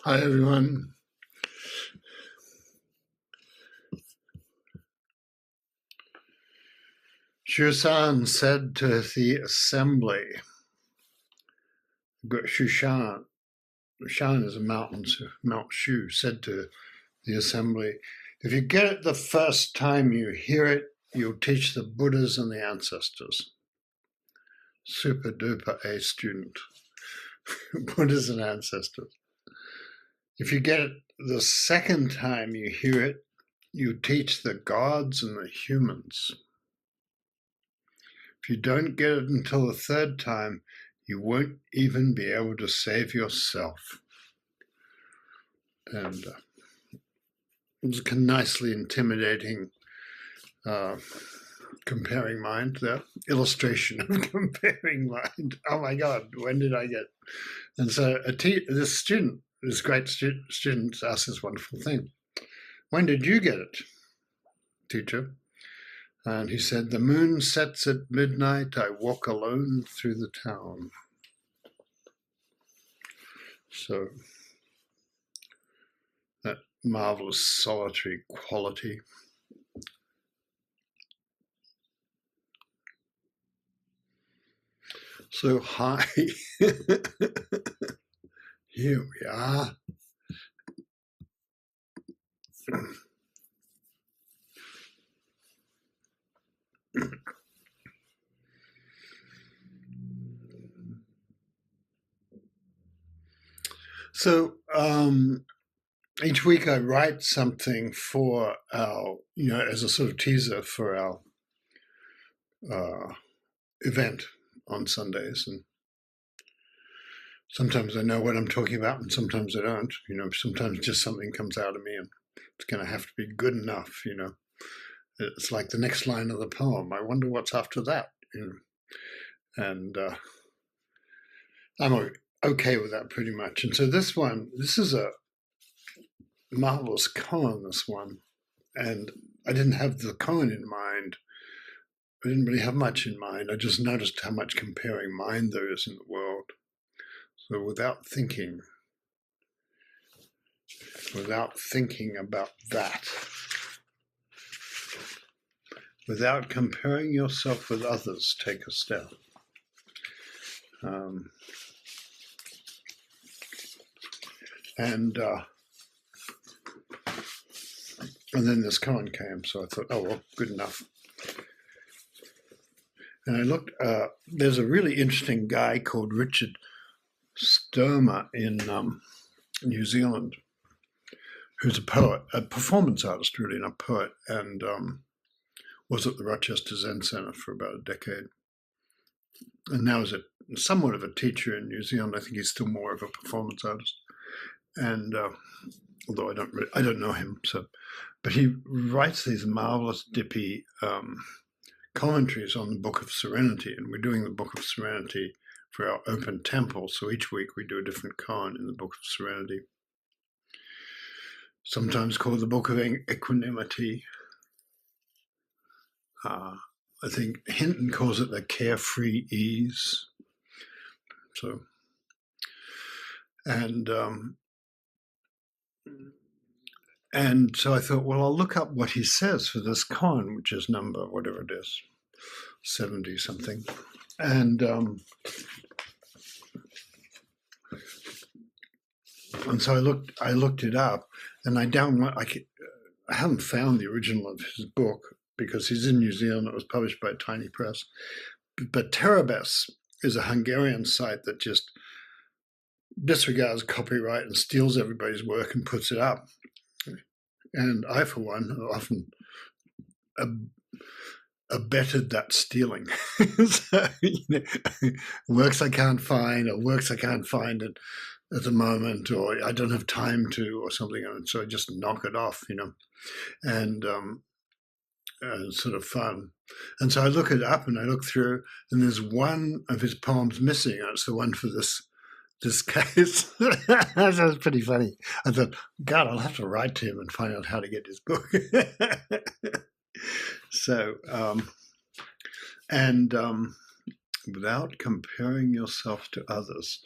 Hi, everyone. Shoushan said to the assembly, Shoushan is a mountain, Mount Shu, said to the assembly, if you get it the first time you hear it, you'll teach the Buddhas and the ancestors. Super duper A student. Buddhas and ancestors. If you get it the second time you hear it, you teach the gods and the humans. If you don't get it until the third time, you won't even be able to save yourself. And it was a nicely intimidating comparing mind, the illustration of comparing mind. Oh my God, when did I get? And so this great student asked this wonderful thing. When did you get it, teacher? And he said, the moon sets at midnight, I walk alone through the town. So that marvelous solitary quality. So hi, here we are. So each week I write something for our, as a sort of teaser for our event on Sundays. And sometimes I know what I'm talking about and sometimes I don't. Sometimes just something comes out of me and it's going to have to be good enough, It's like the next line of the poem. I wonder what's after that, And I'm okay with that pretty much. And so this is a marvelous koan, this one. And I didn't have the koan in mind. I didn't really have much in mind. I just noticed how much comparing mind there is in the world. So without thinking about that, without comparing yourself with others, take a step. And then this koan came, so I thought, oh, well, good enough. And I looked, there's a really interesting guy called Richard Sturmer in New Zealand, who's a poet, a performance artist, really, and a poet, and was at the Rochester Zen Center for about a decade. And now is somewhat of a teacher in New Zealand. I think he's still more of a performance artist. And although I don't know him, but he writes these marvelous dippy commentaries on the Book of Serenity, and we're doing the Book of Serenity for our open temple. So each week we do a different koan in the Book of Serenity, sometimes called the Book of Equanimity. I think Hinton calls it the carefree ease. So, and so I thought, well, I'll look up what he says for this koan, which is number, whatever it is, 70 something. And so I looked it up, and I haven't found the original of his book because he's in New Zealand. It was published by Tiny Press. But Terabes is a Hungarian site that just disregards copyright and steals everybody's work and puts it up. And I, for one, often abetted that stealing. So, works I can't find, or works I can't find at the moment, or I don't have time to, or something. And so I just knock it off, and it's sort of fun. And so I look it up and I look through, and there's one of his poems missing, and it's the one for this case. That was pretty funny. I thought, God, I'll have to write to him and find out how to get his book. So, without comparing yourself to others.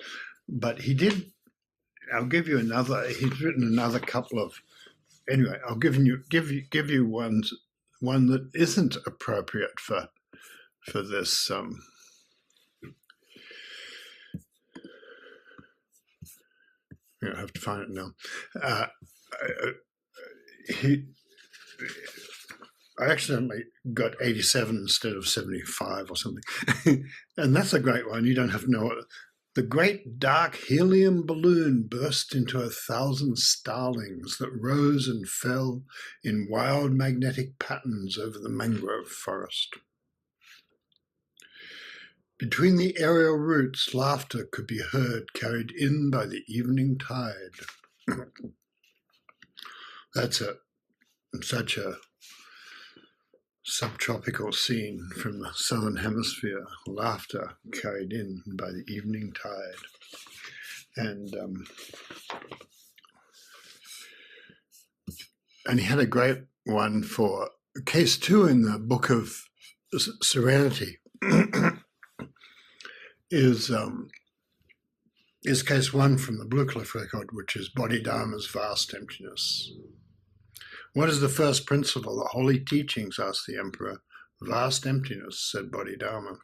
But he did I'll give you another. He's written another couple of. Anyway, I'll give you one that isn't appropriate for this. I have to find it now. I accidentally got 87 instead of 75 or something. And that's a great one. You don't have to know it. The great dark helium balloon burst into 1,000 starlings that rose and fell in wild magnetic patterns over the mangrove forest. Between the aerial roots, laughter could be heard, carried in by the evening tide. That's such a subtropical scene from the southern hemisphere, laughter carried in by the evening tide. And he had a great one for case 2 in the Book of Serenity. is case 1 from the Blue Cliff record, which is Bodhidharma's vast emptiness. What is the first principle? The holy teachings, asked the emperor. Vast emptiness, said Bodhidharma.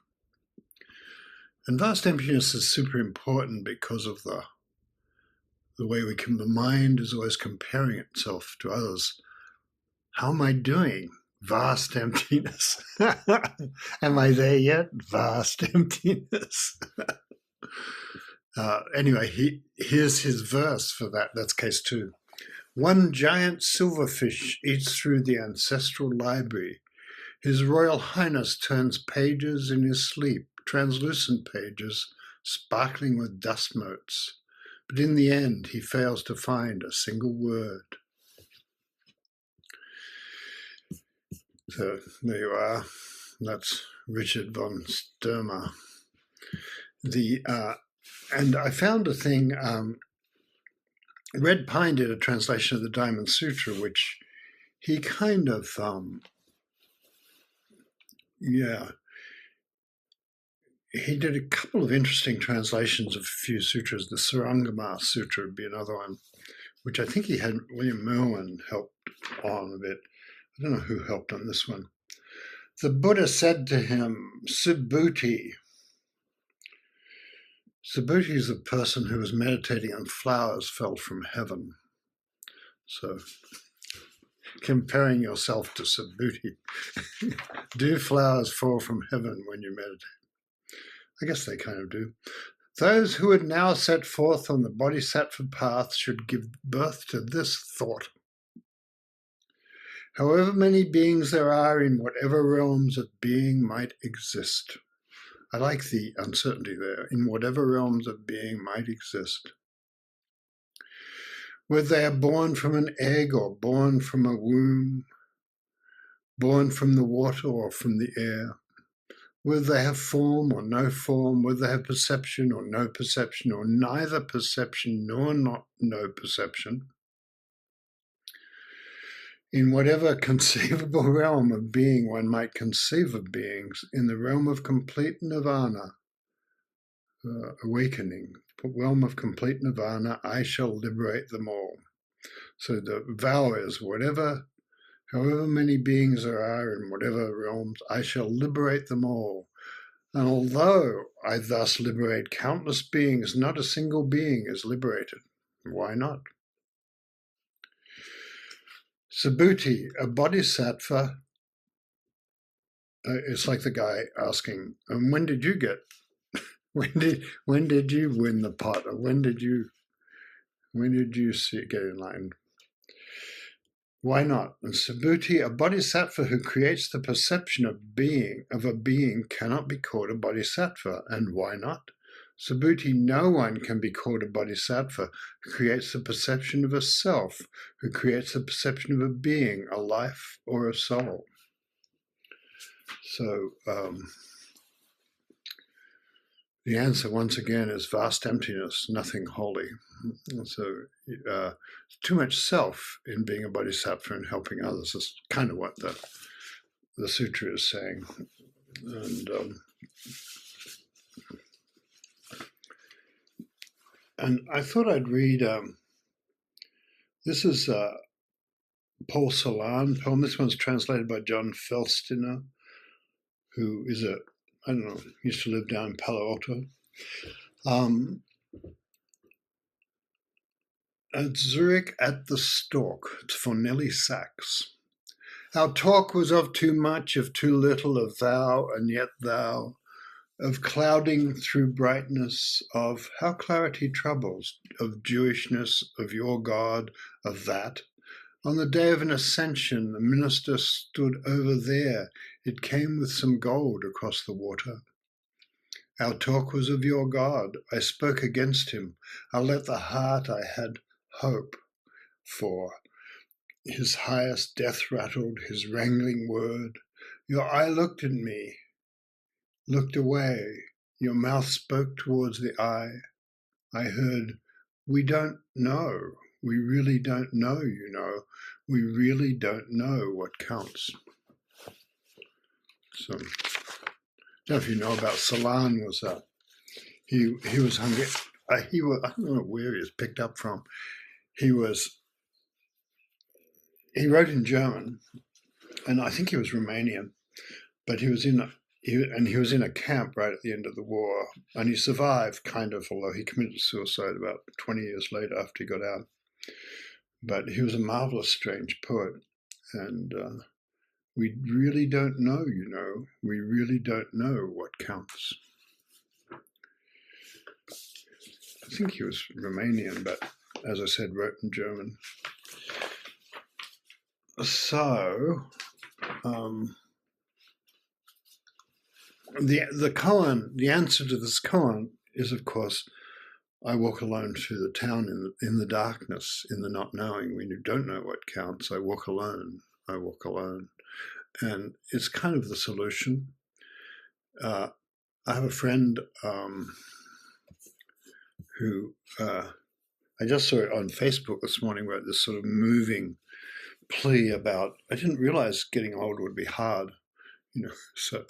And vast emptiness is super important because of the way the mind is always comparing itself to others. How am I doing? Vast emptiness. Am I there yet? Vast emptiness. Anyway, here's his verse for that. That's case 2. One giant silverfish eats through the ancestral library. His Royal Highness turns pages in his sleep, translucent pages, sparkling with dust motes. But in the end, he fails to find a single word. So there you are. That's Richard von Sturmer. And I found a thing. Red Pine did a translation of the Diamond Sutra, which he kind of, he did a couple of interesting translations of a few sutras. The Sarangama Sutra would be another one, which I think he had William Merwin helped on a bit. I don't know who helped on this one. The Buddha said to him, Subhuti. Subhuti is a person who was meditating and flowers fell from heaven. So, comparing yourself to Subhuti. Do flowers fall from heaven when you meditate? I guess they kind of do. Those who would now set forth on the bodhisattva path should give birth to this thought. However many beings there are in whatever realms of being might exist. I like the uncertainty there. In whatever realms of being might exist. Whether they are born from an egg or born from a womb, born from the water or from the air, whether they have form or no form, whether they have perception or no perception, or neither perception nor no perception, in whatever conceivable realm of being one might conceive of beings, in the realm of complete nirvana, awakening, the realm of complete nirvana, I shall liberate them all. So the vow is however many beings there are in whatever realms, I shall liberate them all. And although I thus liberate countless beings, not a single being is liberated. Why not? Subhuti, a bodhisattva, it's like the guy asking, when did you get, when did you win the pot, or when did you get enlightened? Why not? And Subhuti, a bodhisattva who creates the perception of a being cannot be called a bodhisattva. And why not? Subhuti, no one can be called a bodhisattva who creates the perception of a self, who creates the perception of a being, a life, or a soul. So the answer, once again, is vast emptiness, nothing holy. So too much self in being a bodhisattva and helping others is kind of what the sutra is saying. And And I thought I'd read, this is Paul Celan poem. This one's translated by John Felstiner, who is I don't know, used to live down in Palo Alto. At Zurich at the Stork. It's for Nellie Sachs. Our talk was of too much, of too little, of thou and yet thou, of clouding through brightness, of how clarity troubles, of Jewishness, of your God, of that. On the day of an ascension, the minister stood over there. It came with some gold across the water. Our talk was of your God. I spoke against him. I let the heart I had hope for. His highest death rattled his wrangling word. Your eye looked at me, looked away. Your mouth spoke towards the eye. I heard, we don't know. We really don't know, you know. We really don't know what counts. So, I don't know if you know about Celan. Was he was Hungarian. I don't know where he was picked up from. He wrote in German, and I think he was Romanian, but he was in a camp right at the end of the war, and he survived, kind of, although he committed suicide about 20 years later after he got out. But he was a marvelous, strange poet, and we really don't know, you know. We really don't know what counts. I think he was Romanian, but as I said, wrote in German. So, the koan, the answer to this koan is, of course, I walk alone through the town in the darkness, in the not knowing. When you don't know what counts, I walk alone. I walk alone. And it's kind of the solution. I have a friend who, I just saw it on Facebook this morning, wrote this sort of moving plea about, I didn't realize getting old would be hard, you know, so,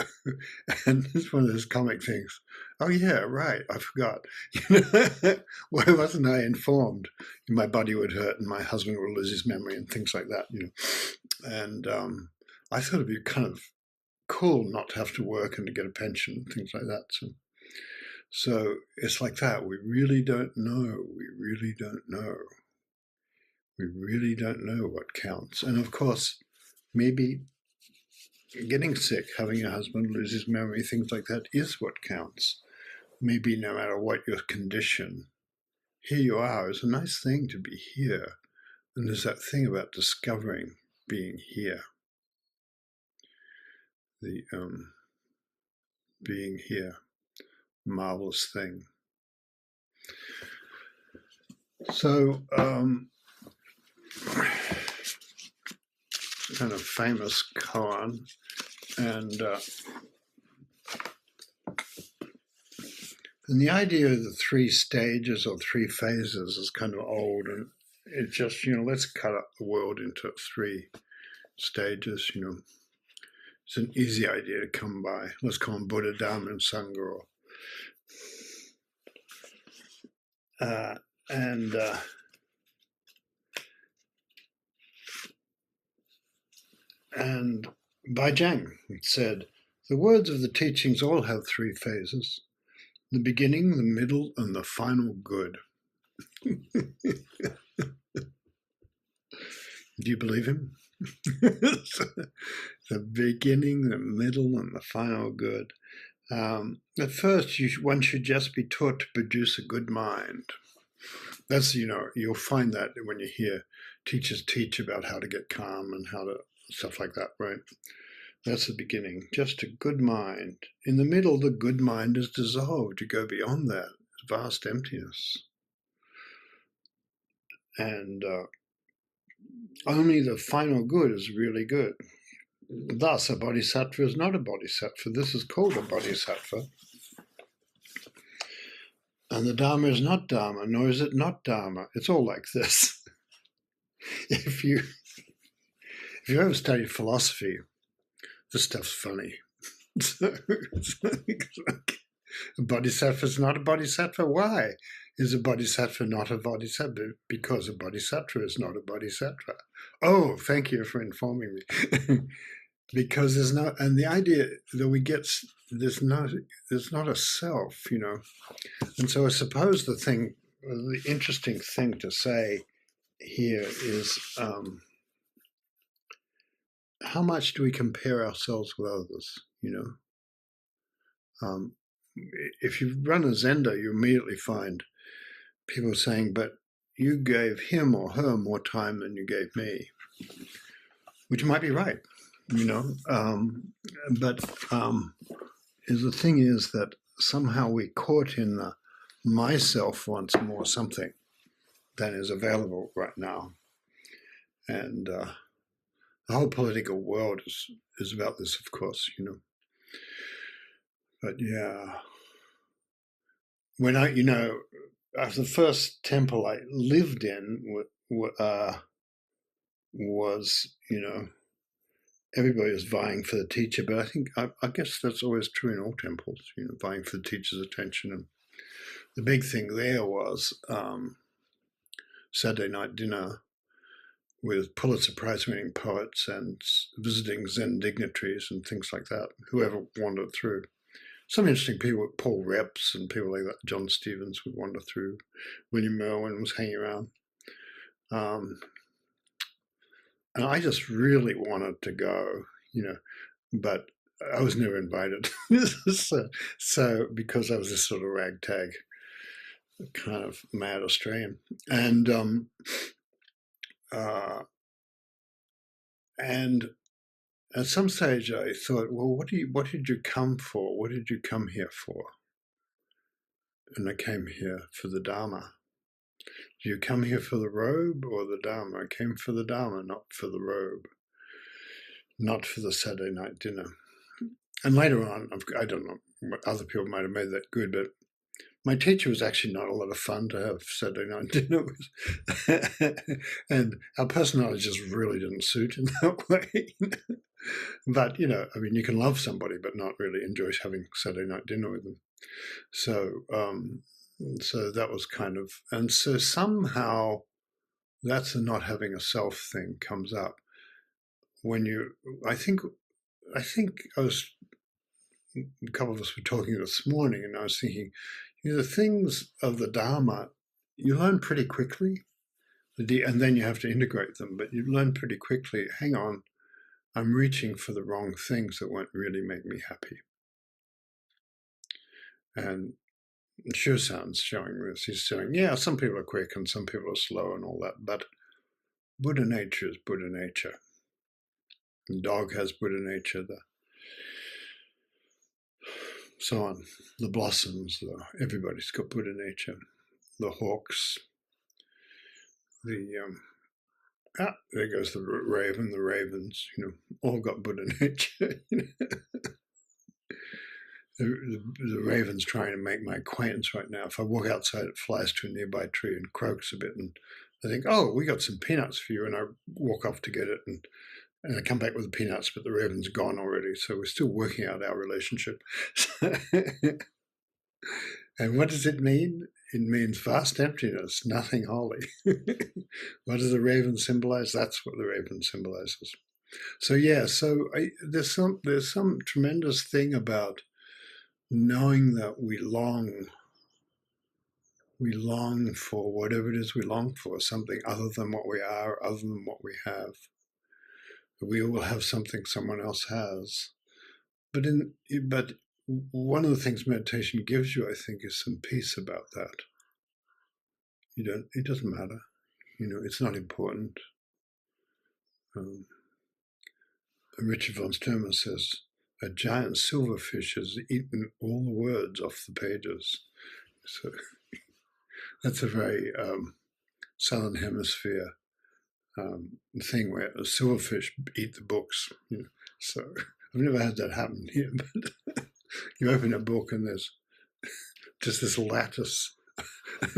and it's one of those comic things. Oh yeah, right, I forgot. You know, why wasn't I informed? My body would hurt and my husband would lose his memory and things like that, you know. And I thought it'd be kind of cool not to have to work and to get a pension and things like that. So it's like that. We really don't know. We really don't know. We really don't know what counts. And of course, maybe getting sick, having your husband lose his memory, things like that is what counts. Maybe no matter what your condition, here you are. It's a nice thing to be here. And there's that thing about discovering being here. The being here, marvelous thing. So, kind of famous koan, and the idea of the three stages or three phases is kind of old, and it's just, you know, let's cut up the world into three stages, you know. It's an easy idea to come by. Let's call them Buddha, Dharma, and Sangha. And Baijang said, the words of the teachings all have three phases: the beginning, the middle, and the final good. Do you believe him? The beginning, the middle, and the final good. At first, one should just be taught to produce a good mind. That's, you know, you'll find that when you hear teachers teach about how to get calm and how to, stuff like that, right? That's the beginning, just a good mind. In the middle, the good mind is dissolved. You go beyond that, vast emptiness. And only the final good is really good. Thus, a bodhisattva is not a bodhisattva. This is called a bodhisattva. And the Dharma is not Dharma, nor is it not Dharma. It's all like this. If you ever studied philosophy, this stuff's funny. So, it's like, a bodhisattva is not a bodhisattva. Why? Is a bodhisattva not a bodhisattva? Because a bodhisattva is not a bodhisattva. Oh, thank you for informing me. Because there's no, and the idea that we get, there's not a self, And so I suppose the interesting thing to say here is, how much do we compare ourselves with others, if you run a Zendo, you immediately find people saying, but you gave him or her more time than you gave me, which might be right, but the thing is that somehow we're caught in the myself wants more something than is available right now. And the whole political world is about this, of course, But yeah, when the first temple I lived in was, everybody was vying for the teacher, but I guess that's always true in all temples, vying for the teacher's attention. And the big thing there was Saturday night dinner with Pulitzer Prize-winning poets and visiting Zen dignitaries and things like that, whoever wandered through. Some interesting people, Paul Reps and people like that, John Stevens would wander through, William Merwin was hanging around. And I just really wanted to go, but I was never invited. so because I was this sort of ragtag, kind of mad Australian. And at some stage I thought, well, what did you come for? What did you come here for? And I came here for the Dharma. Do you come here for the robe or the Dharma? I came for the Dharma, not for the robe, not for the Saturday night dinner. And later on, I don't know what other people might have made that good, but my teacher was actually not a lot of fun to have Saturday night dinner with. And our personality just really didn't suit in that way. But, you can love somebody but not really enjoy having Saturday night dinner with them. So that was kind of, and so somehow that's the not having a self thing comes up when I think a couple of us were talking this morning, and I was thinking, the things of the Dharma, you learn pretty quickly, and then you have to integrate them, but you learn pretty quickly, hang on, I'm reaching for the wrong things that won't really make me happy. And Shoushan's showing this. He's showing, some people are quick and some people are slow and all that, but Buddha nature is Buddha nature. The dog has Buddha nature, so on. The blossoms, everybody's got Buddha nature. The hawks, there goes the raven, the ravens, all got Buddha nature. The raven's trying to make my acquaintance right now. If I walk outside, it flies to a nearby tree and croaks a bit, and I think, oh, we got some peanuts for you, and I walk off to get it, and I come back with the peanuts, but the raven's gone already, so we're still working out our relationship. And what does it mean? It means vast emptiness, nothing holy. What does the raven symbolize? That's what the raven symbolizes. So there's some tremendous thing about knowing that we long for whatever it is we long for, something other than what we are, other than what we have. We all have something someone else has. But one of the things meditation gives you, I think, is some peace about that. It doesn't matter. It's not important. Richard von Sturmer says, a giant silverfish has eaten all the words off the pages. So that's a very Southern Hemisphere thing where a silverfish eat the books. So I've never had that happen here, but you open a book and there's just this lattice,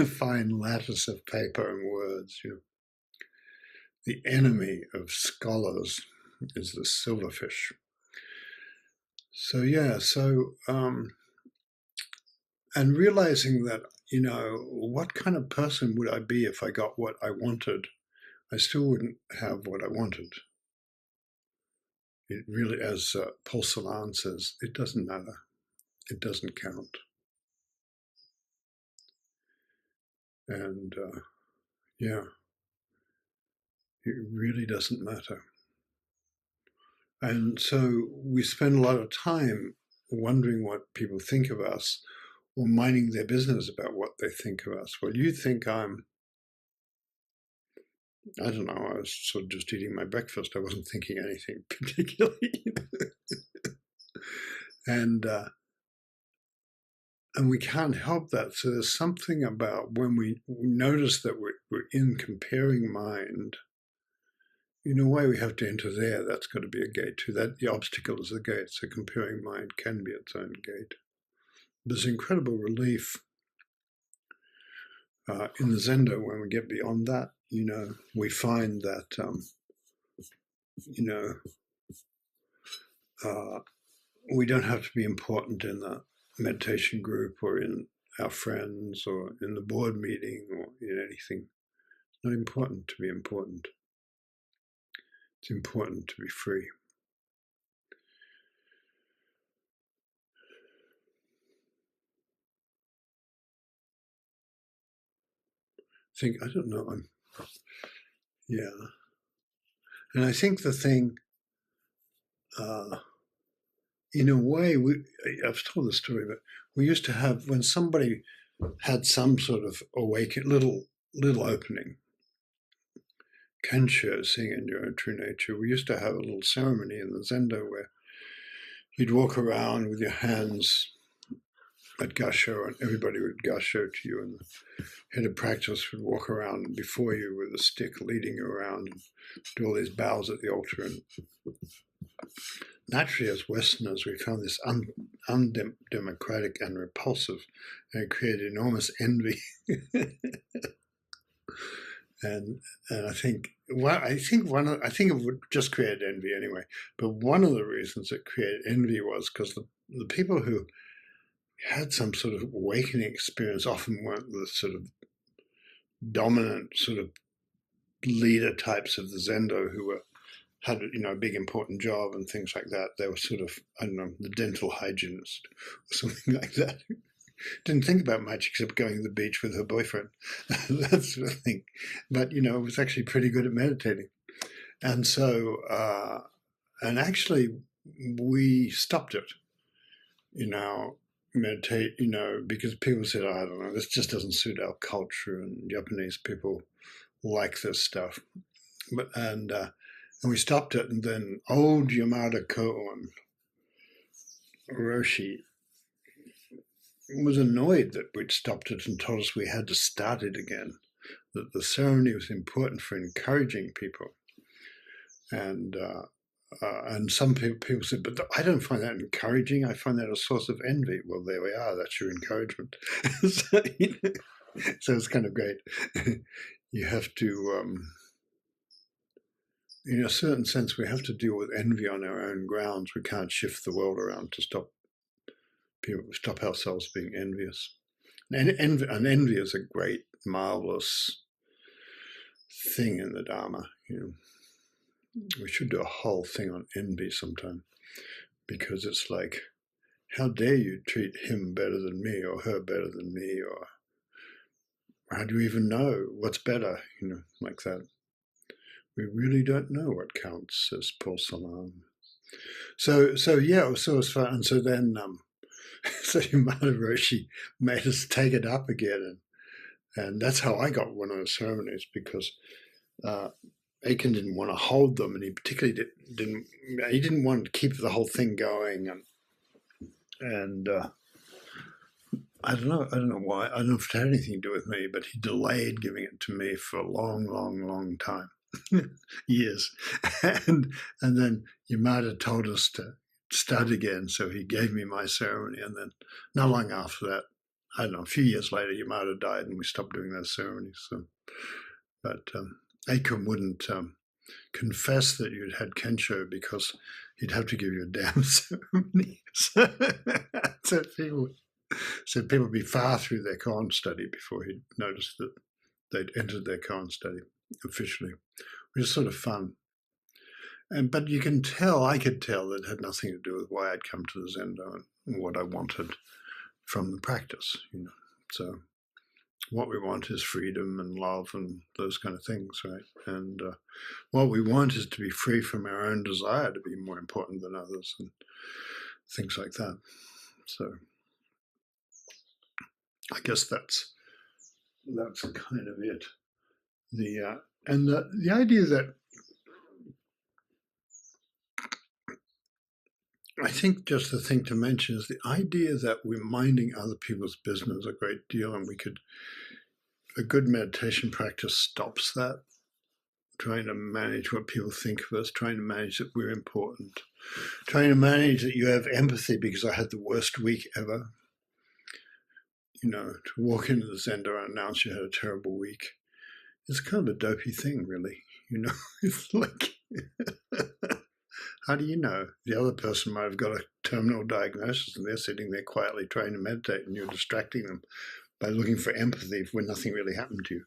fine lattice of paper and words. The enemy of scholars is the silverfish. So and realizing that, what kind of person would I be if I got what I wanted? I still wouldn't have what I wanted. It really, as Paul Celan says, it doesn't matter. It doesn't count. And yeah, it really doesn't matter. And so we spend a lot of time wondering what people think of us or minding their business about what they think of us. Well, you think I don't know, I was sort of just eating my breakfast. I wasn't thinking anything particularly. and we can't help that. So there's something about when we notice that we're in comparing mind, in a way we have to enter there. That's got to be a gate too. That the obstacle is the gate. So comparing mind can be its own gate. There's incredible relief in the Zendo when we get beyond that. We find that, we don't have to be important in the meditation group or in our friends or in the board meeting or in anything. It's not important to be important. It's important to be free. I don't know. Yeah. And I think the thing, in a way, I've told the story, but we used to have, when somebody had some sort of little opening, Kensho, seeing in your own true nature, we used to have a little ceremony in the Zendo where you'd walk around with your hands at Gasho, and everybody would Gasho to you, and the head of practice would walk around before you with a stick, leading you around, and do all these bows at the altar. And naturally, as Westerners, we found this undemocratic and repulsive, and it created enormous envy. And I think it would just create envy anyway. But one of the reasons it created envy was because the people who had some sort of awakening experience often weren't the sort of dominant sort of leader types of the Zendo who had a big important job and things like that. They were sort of, I don't know, the dental hygienist or something like that. Didn't think about much except going to the beach with her boyfriend, that sort of thing. But, was actually pretty good at meditating. And so, and actually, we stopped it, meditate, because people said, I don't know, this just doesn't suit our culture, and Japanese people like this stuff. And we stopped it, and then old Yamada Koan Roshi was annoyed that we'd stopped it and told us we had to start it again, that the ceremony was important for encouraging people. And some people said, but I don't find that encouraging. I find that a source of envy. Well, there we are. That's your encouragement. So it's kind of great. You have to, in a certain sense, we have to deal with envy on our own grounds. We can't shift the world around to stop ourselves being envious. And envy is a great, marvelous thing in the Dharma. We should do a whole thing on envy sometime, because it's like, how dare you treat him better than me or her better than me, or how do you even know what's better, like that. We really don't know what counts, says Paul Celan. So as far, and so then so Yamada Roshi made us take it up again, and that's how I got one of the ceremonies, because Aiken didn't want to hold them, and he particularly didn't want to keep the whole thing going, and I don't know why. I don't know if it had anything to do with me, but he delayed giving it to me for a long, long, long time, years, and then Yamada told us to start again, so he gave me my ceremony, and then not long after that, I don't know, a few years later, Yamada died, and we stopped doing those ceremonies. So, but Aiken wouldn't confess that you'd had Kensho, because he'd have to give you a damn ceremony. So people Said people would be far through their Koan study before he'd noticed that they'd entered their Koan study officially, which is sort of fun. But you can tell, I could tell that it had nothing to do with why I'd come to the Zendo and what I wanted from the practice, So what we want is freedom and love and those kind of things, right? And what we want is to be free from our own desire to be more important than others and things like that. So I guess that's kind of it. The idea that I think just the thing to mention is the idea that we're minding other people's business a great deal, and a good meditation practice stops that, trying to manage what people think of us, trying to manage that we're important, trying to manage that you have empathy because I had the worst week ever. To walk into the Zendo and announce you had a terrible week, it's kind of a dopey thing, really. It's like, how do you know? The other person might have got a terminal diagnosis and they're sitting there quietly trying to meditate and you're distracting them by looking for empathy when nothing really happened to you.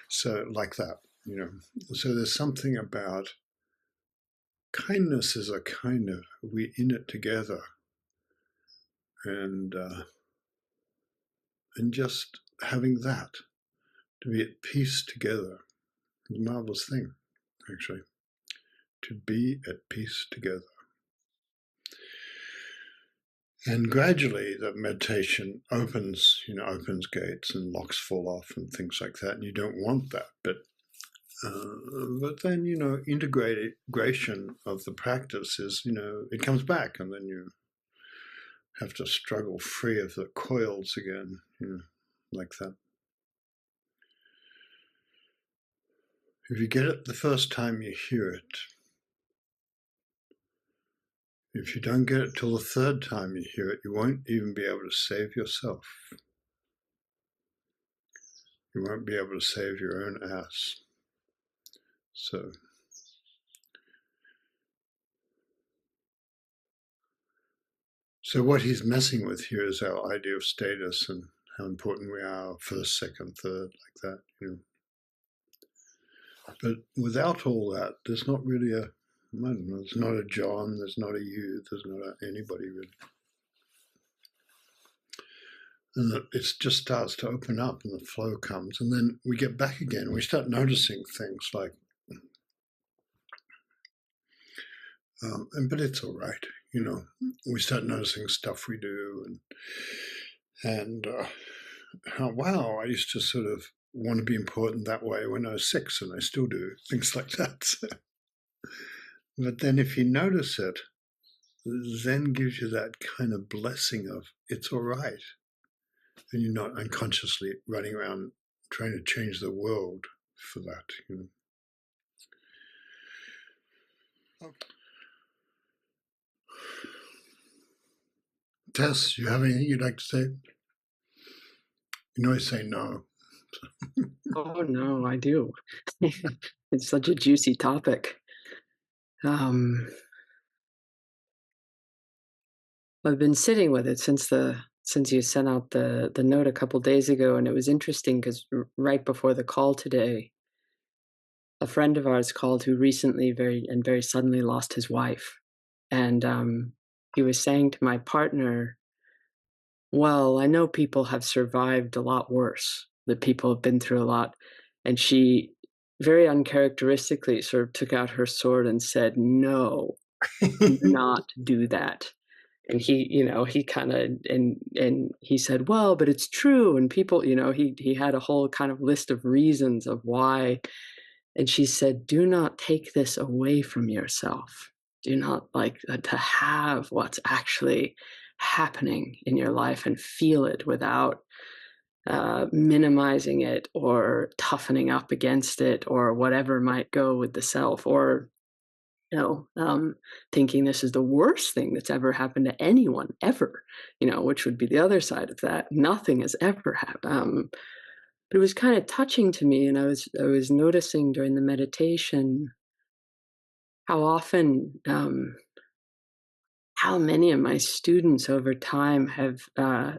So like that, So there's something about kindness is a kind of, we're in it together. And just having that, to be at peace together, is a marvelous thing, actually. To be at peace together. And gradually the meditation opens gates and locks fall off and things like that. And you don't want that. But then, integration of the practice is, it comes back and then you have to struggle free of the coils again, like that. If you get it the first time you hear it, if you don't get it till the third time you hear it, you won't even be able to save yourself. You won't be able to save your own ass. So what he's messing with here is our idea of status and how important we are, first, second, third, like that, But without all that, there's not really there's not a John, there's not a you, there's not anybody really. And it just starts to open up and the flow comes. And then we get back again. We start noticing things like, but it's all right. We start noticing stuff we do and how, wow, I used to sort of want to be important that way when I was 6 and I still do, things like that. But then if you notice it, Zen gives you that kind of blessing of it's all right. And you're not unconsciously running around trying to change the world for that, Okay. Tess, you have anything you'd like to say? You can always say no. Oh, no, I do. It's such a juicy topic. I've been sitting with it since you sent out the note a couple days ago, and it was interesting because right before the call today, a friend of ours called who recently very suddenly lost his wife, and he was saying to my partner, "Well, I know people have survived a lot worse. That people have been through a lot," and she very uncharacteristically sort of took out her sword and said, "No, do not do that." And he kind of and he said, "Well, but it's true." And people, he had a whole kind of list of reasons of why. And she said, "Do not take this away from yourself. Do not to have what's actually happening in your life and feel it without minimizing it or toughening up against it or whatever might go with the self or thinking this is the worst thing that's ever happened to anyone ever, which would be the other side of that. Nothing has ever happened. But it was kind of touching to me, and I was noticing during the meditation how often how many of my students over time have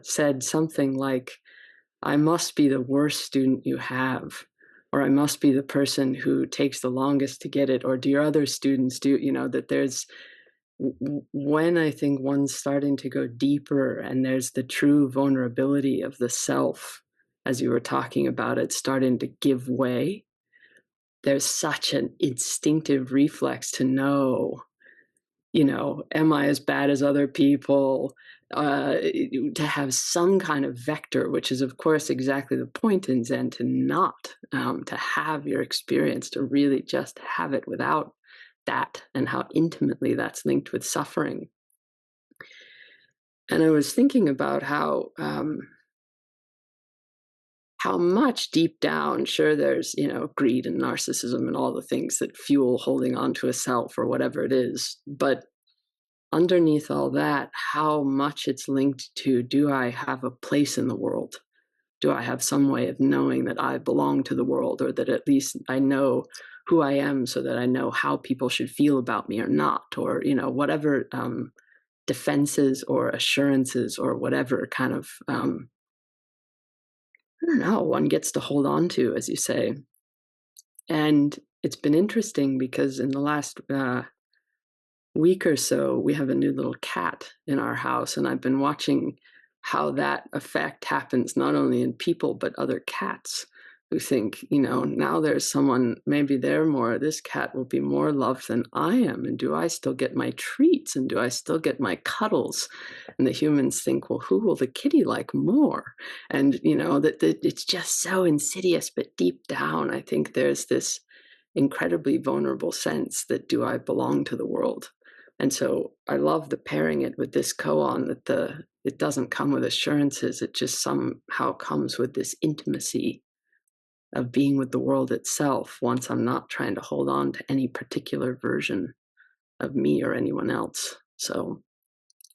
said something like, I must be the worst student you have, or I must be the person who takes the longest to get it, or do your other students do, that there's, when I think one's starting to go deeper and there's the true vulnerability of the self, as you were talking about it, starting to give way, there's such an instinctive reflex to know, am I as bad as other people? To have some kind of vector, which is, of course, exactly the point in Zen, to not, to have your experience, to really just have it without that, and how intimately that's linked with suffering. And I was thinking about how much deep down, sure, there's, greed and narcissism and all the things that fuel holding on to a self or whatever it is. But underneath all that, how much it's linked to, do I have a place in the world? Do I have some way of knowing that I belong to the world, or that at least I know who I am, so that I know how people should feel about me or not, or, whatever defenses or assurances or whatever kind of, I don't know, one gets to hold on to, as you say. And it's been interesting because in the last week or so, we have a new little cat in our house, and I've been watching how that effect happens not only in people but other cats, who think, now there's someone, maybe this cat will be more loved than I am, and do I still get my treats, and do I still get my cuddles? And the humans think, well, who will the kitty like more? And that it's just so insidious, but deep down, I think there's this incredibly vulnerable sense that, do I belong to the world? And so I love the pairing it with this koan, that it doesn't come with assurances. It just somehow comes with this intimacy of being with the world itself, once I'm not trying to hold on to any particular version of me or anyone else. So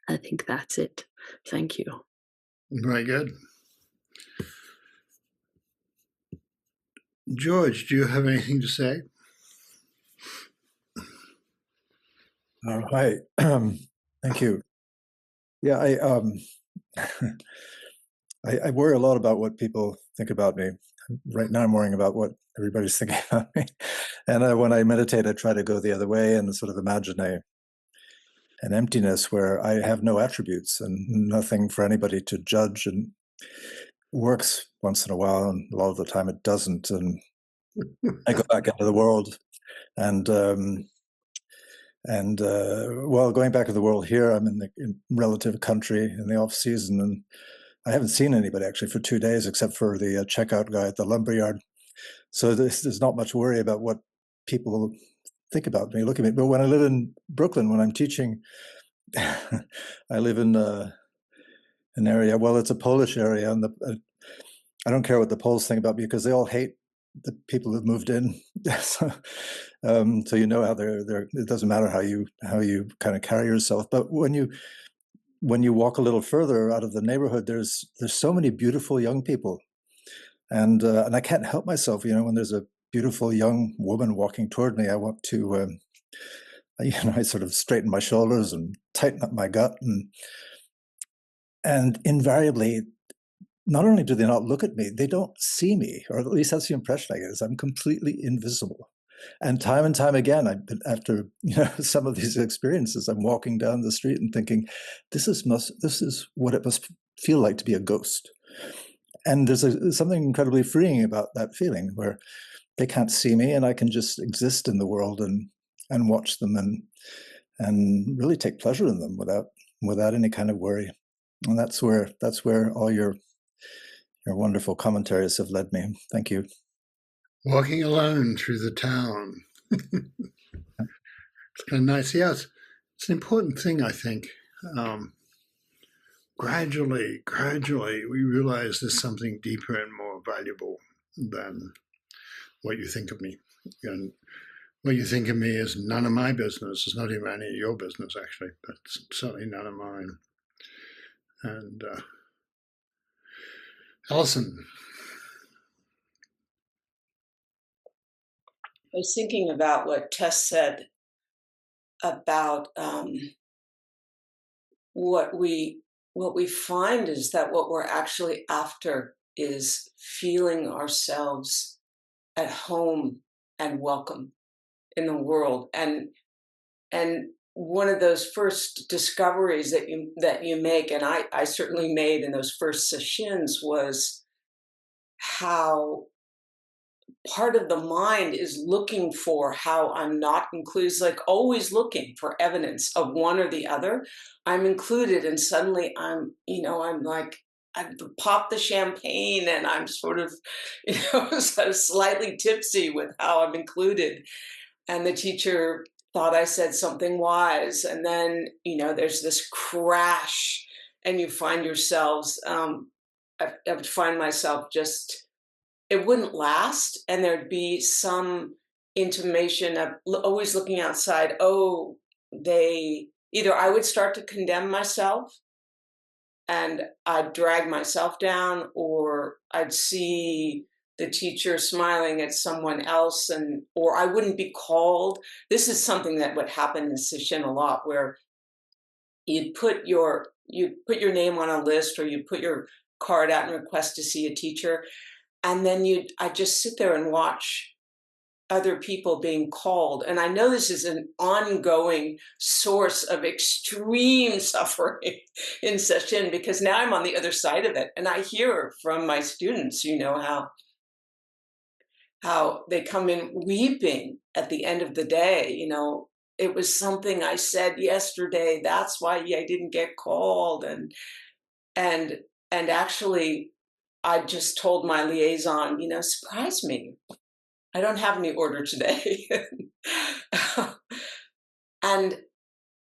I think that's it. Thank you. Very good. George, do you have anything to say? Hi. Thank you. Yeah, I worry a lot about what people think about me. Right now, I'm worrying about what everybody's thinking about me. And when I meditate, I try to go the other way and sort of imagine an emptiness where I have no attributes and nothing for anybody to judge. And works once in a while, and a lot of the time it doesn't. And I go back into the world, and well, going back to the world here, I'm in relative country in the off season, and I haven't seen anybody actually for 2 days, except for the checkout guy at the lumberyard. So there's not much worry about what people think about me, look at me. But when I live in Brooklyn, when I'm teaching, I live in an area. Well, it's a Polish area, and I don't care what the Poles think about me because they all hate the people who've moved in. so, so how they're. It doesn't matter how you kind of carry yourself. But when you walk a little further out of the neighborhood, there's so many beautiful young people, and I can't help myself. When there's a beautiful young woman walking toward me, I want to, I sort of straighten my shoulders and tighten up my gut, and invariably, not only do they not look at me, they don't see me, or at least that's the impression I get, is I'm completely invisible. And time again, after some of these experiences, I'm walking down the street and thinking, this is what it must feel like to be a ghost. And there's something incredibly freeing about that feeling, where they can't see me and I can just exist in the world and watch them and really take pleasure in them without any kind of worry. And that's where all your wonderful commentaries have led me. Thank you. Walking alone through the town. It's kind of nice. Yes, it's an important thing, I think. Gradually, we realize there's something deeper and more valuable than what you think of me. And what you think of me is none of my business. It's not even any of your business, actually, but it's certainly none of mine. And Alison. I was thinking about what Tess said about what we find is that what we're actually after is feeling ourselves at home and welcome in the world. And one of those first discoveries that you make, and I certainly made in those first sessions, was how part of the mind is looking for how I'm not included. It's like always looking for evidence of one or the other. I'm included, and suddenly I'm like, I pop the champagne, and I'm sort of, sort of slightly tipsy with how I'm included. And the teacher thought I said something wise, and then there's this crash, and you find yourselves. I would find myself just it wouldn't last, and there'd be some intimation of always looking outside. Oh, they either I would start to condemn myself and I'd drag myself down, or I'd see the teacher smiling at someone else, and or I wouldn't be called. This is something that would happen in Sesshin a lot, where you'd put your name on a list, or you'd put your card out and request to see a teacher, and then I'd just sit there and watch other people being called. And I know this is an ongoing source of extreme suffering in session, because now I'm on the other side of it, and I hear from my students, how they come in weeping at the end of the day. It was something I said yesterday, that's why I didn't get called. And and actually, I just told my liaison, surprise me. I don't have any order today. And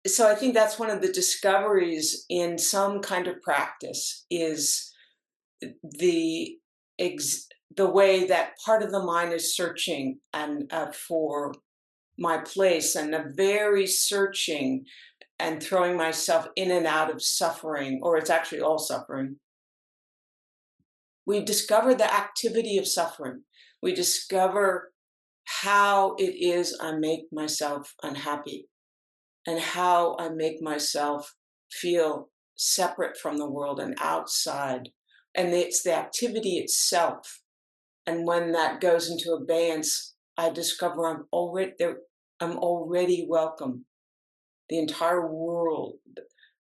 so I think that's one of the discoveries in some kind of practice, is the the way that part of the mind is searching and for my place, and a very searching and throwing myself in and out of suffering, or it's actually all suffering. We discover the activity of suffering. We discover how it is I make myself unhappy, and how I make myself feel separate from the world and outside. And it's the activity itself. And when that goes into abeyance, I discover I'm already there. I'm already welcome. The entire world,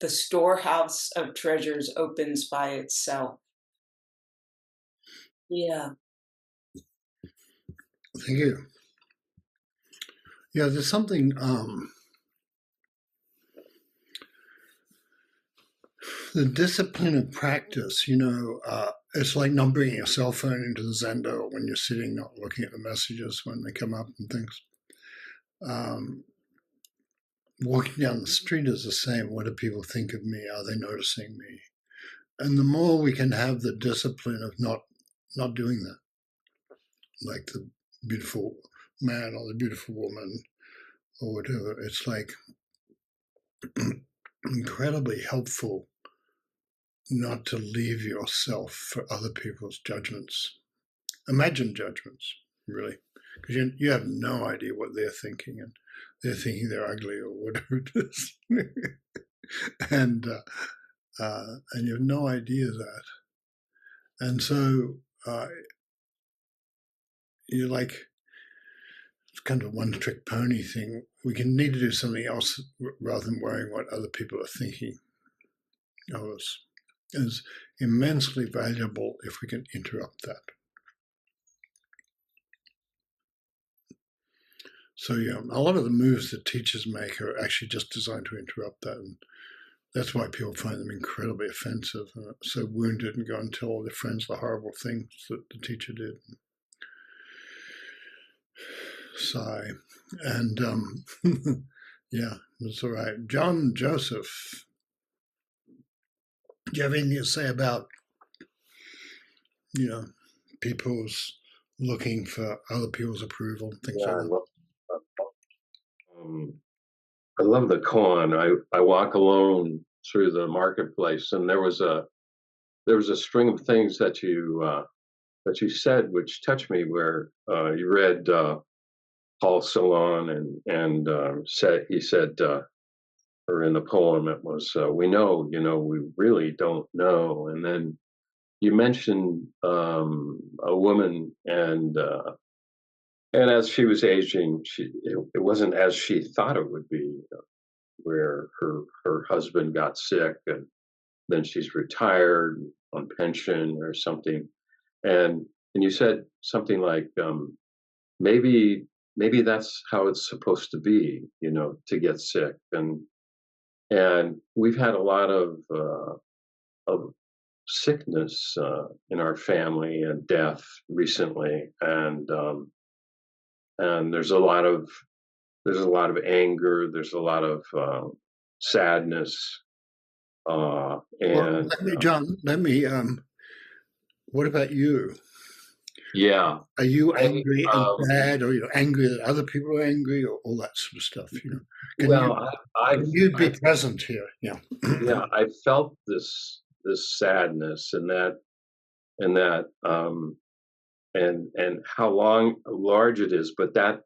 the storehouse of treasures, opens by itself. Yeah. Thank you. Yeah, there's something, the discipline of practice, it's like not bringing your cell phone into the Zendo when you're sitting, not looking at the messages when they come up and things. Walking down the street is the same. What do people think of me? Are they noticing me? And the more we can have the discipline of not doing that, like the beautiful man or the beautiful woman or whatever, it's like incredibly helpful not to leave yourself for other people's judgments. Imagine judgments, really, because you have no idea what they're thinking, and they're thinking they're ugly or whatever it is. and you have no idea that. And so you're like, it's kind of a one-trick pony thing. We need to do something else rather than worrying what other people are thinking of us. It's immensely valuable if we can interrupt that. So yeah, a lot of the moves that teachers make are actually just designed to interrupt that, and that's why people find them incredibly offensive, and so wounded, and go and tell all their friends the horrible things that the teacher did. Sigh. And yeah, that's all right. John Joseph, do you have anything to say about people's looking for other people's approval, things like that? I love the koan. I walk alone through the marketplace, and there was a string of things that you said which touched me, where you read Paul Celan, and he said or in the poem, it was, we know, we really don't know. And then you mentioned a woman, and as she was aging, it wasn't as she thought it would be, where her husband got sick, and then she's retired on pension or something. And you said something like, maybe that's how it's supposed to be, to get sick. And we've had a lot of sickness in our family, and death recently, and there's a lot of anger, there's a lot of sadness, Well, and John, what about you? yeah. Are you I, angry and um, sad, or you're angry that other people are angry, or all that sort of stuff? Can well, can you be present here? Yeah. yeah, I felt this sadness, and and how large it is, but that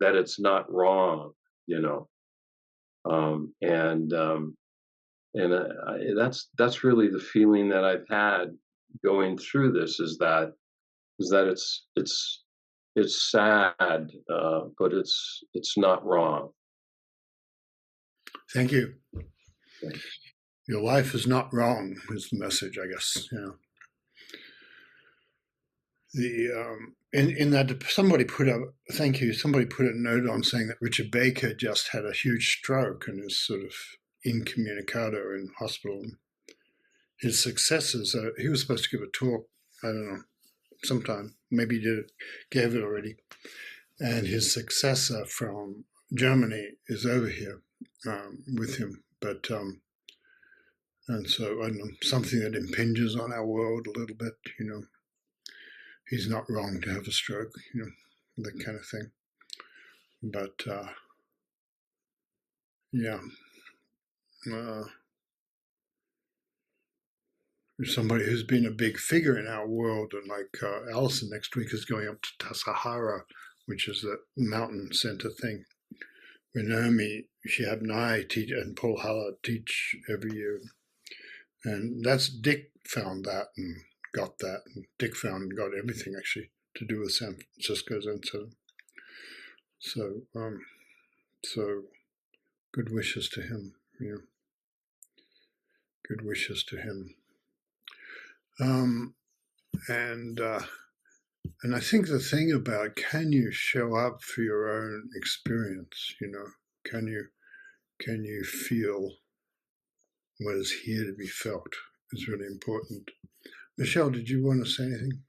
it's not wrong, you know, and that's really the feeling that I've had going through this, is that it's sad, but it's not wrong. Thank you. Thanks. Your life is not wrong is the message, I guess. In that somebody put a note on saying that Richard Baker just had a huge stroke and is sort of incommunicado in hospital. His successors, he was supposed to give a talk, I don't know, sometime, maybe he gave it already, and his successor from Germany is over here with him, but and so I don't know, something that impinges on our world a little bit, He's not wrong to have a stroke, that kind of thing. But yeah, somebody who's been a big figure in our world, and like Alison next week is going up to Tasahara, which is the mountain center thing, where Naomi Shihab and I teach, and Paul Hallard teach every year. And that's Dick found that and got that, and Dick found and got everything actually to do with San Francisco Zen Center. So good wishes to him. Good wishes to him. And I think the thing about, can you show up for your own experience? Can you feel what is here to be felt is really important. Michelle, did you want to say anything?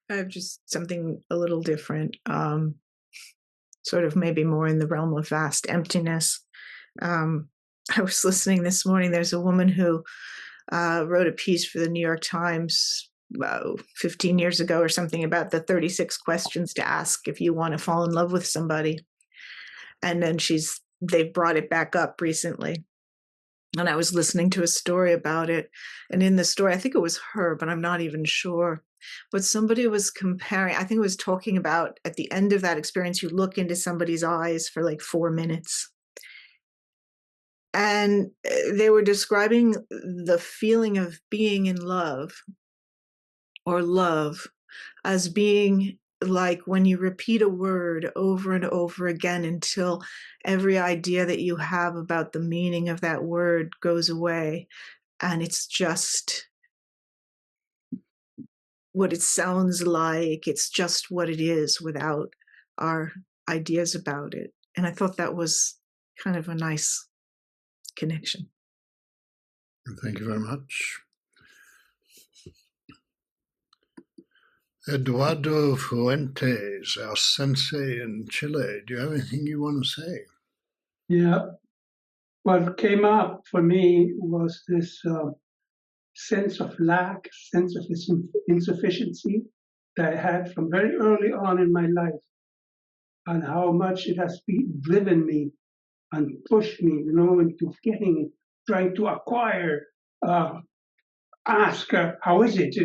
I have just something a little different, sort of maybe more in the realm of vast emptiness. I was listening this morning. There's a woman who wrote a piece for the New York Times 15 years ago or something about the 36 questions to ask if you want to fall in love with somebody. And then they've brought it back up recently. And I was listening to a story about it. And in the story, I think it was her, but I'm not even sure. But somebody was comparing, I think it was talking about, at the end of that experience, you look into somebody's eyes for like 4 minutes. And they were describing the feeling of being in love, or love, as being like when you repeat a word over and over again until every idea that you have about the meaning of that word goes away, and it's just what it sounds like. It's just what it is without our ideas about it. And I thought that was kind of a nice connection. Thank you very much. Eduardo Fuentes, our sensei in Chile. Do you have anything you want to say? Yeah. What came up for me was this sense of lack, sense of insufficiency that I had from very early on in my life, and how much it has driven me and pushed me, into trying to acquire, ask, how is it?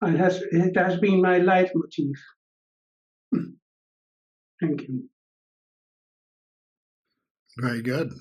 And it has been my leitmotif. Thank you. Very good.